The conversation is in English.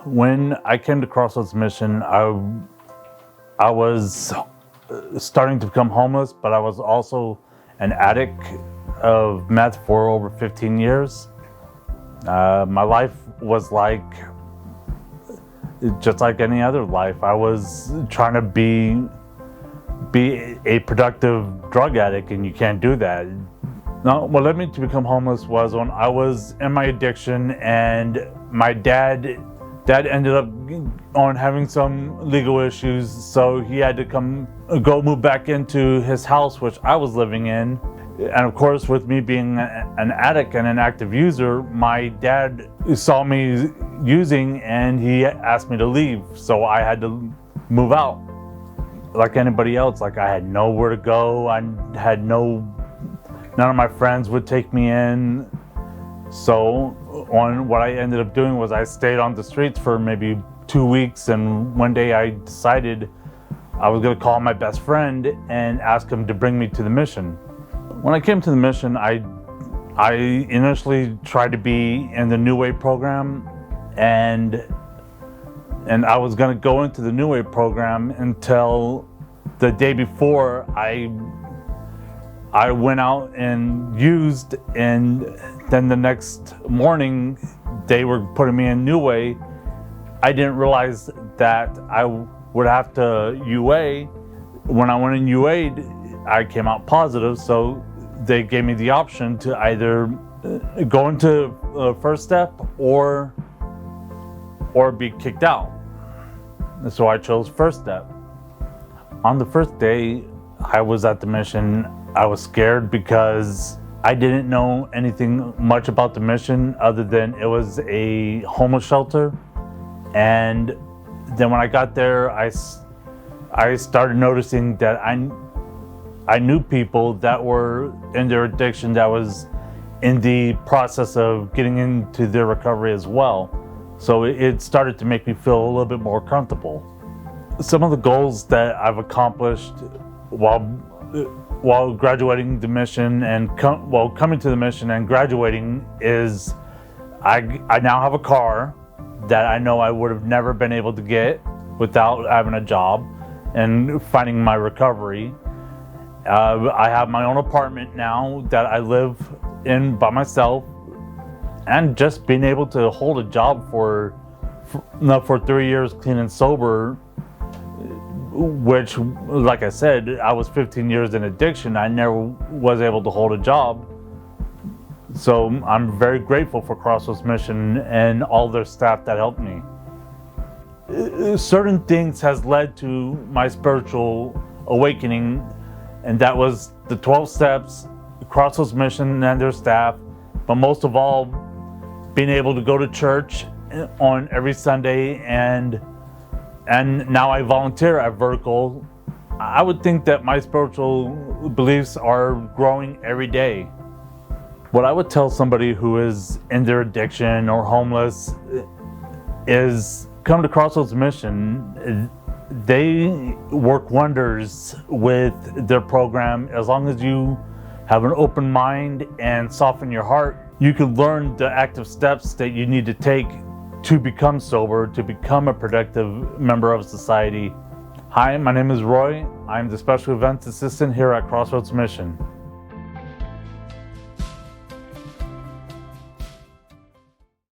When I came to Crossroads Mission, I was starting to become homeless, but I was also an addict of meth for over 15 years. My life was just like any other life. I was trying to be a productive drug addict, and you can't do that. No, what led me to become homeless was when I was in my addiction, and my dad ended up having some legal issues, so he had to go move back into his house, which I was living in. And of course, with me being an addict and an active user, my dad saw me using and he asked me to leave, so I had to move out. Like anybody else, I had nowhere to go. None of my friends would take me in. So what I ended up doing was I stayed on the streets for maybe 2 weeks, and one day I decided I was gonna call my best friend and ask him to bring me to the mission. When I came to the mission, I initially tried to be in the New Wave program, and I was gonna go into the New Wave program until the day before I went out and used, and then the next morning they were putting me in New Wave. I didn't realize that I would have to UA. When I went in UA, I came out positive, so they gave me the option to either go into First Step or be kicked out. So I chose First Step. On the first day I was at the mission, I was scared because I didn't know anything much about the mission other than it was a homeless shelter. And then when I got there, I started noticing that I knew people that were in their addiction that was in the process of getting into their recovery as well. So it started to make me feel a little bit more comfortable. Some of the goals that I've accomplished while graduating the mission and coming to the mission and graduating is I now have a car that I know I would have never been able to get without having a job and finding my recovery. I have my own apartment now that I live in by myself, and just being able to hold a job for 3 years clean and sober, which, like I said, I was 15 years in addiction. I never was able to hold a job. So I'm very grateful for Crossroads Mission and all their staff that helped me. Certain things has led to my spiritual awakening, and that was the 12 steps, Crossroads Mission and their staff, but most of all, being able to go to church on every Sunday, and now I volunteer at Vertical. I would think that my spiritual beliefs are growing every day. What I would tell somebody who is in their addiction or homeless is come to Crossroads Mission. They work wonders with their program. As long as you have an open mind and soften your heart, you can learn the active steps that you need to take to become sober, to become a productive member of society. Hi, my name is Roy. I'm the Special Events Assistant here at Crossroads Mission.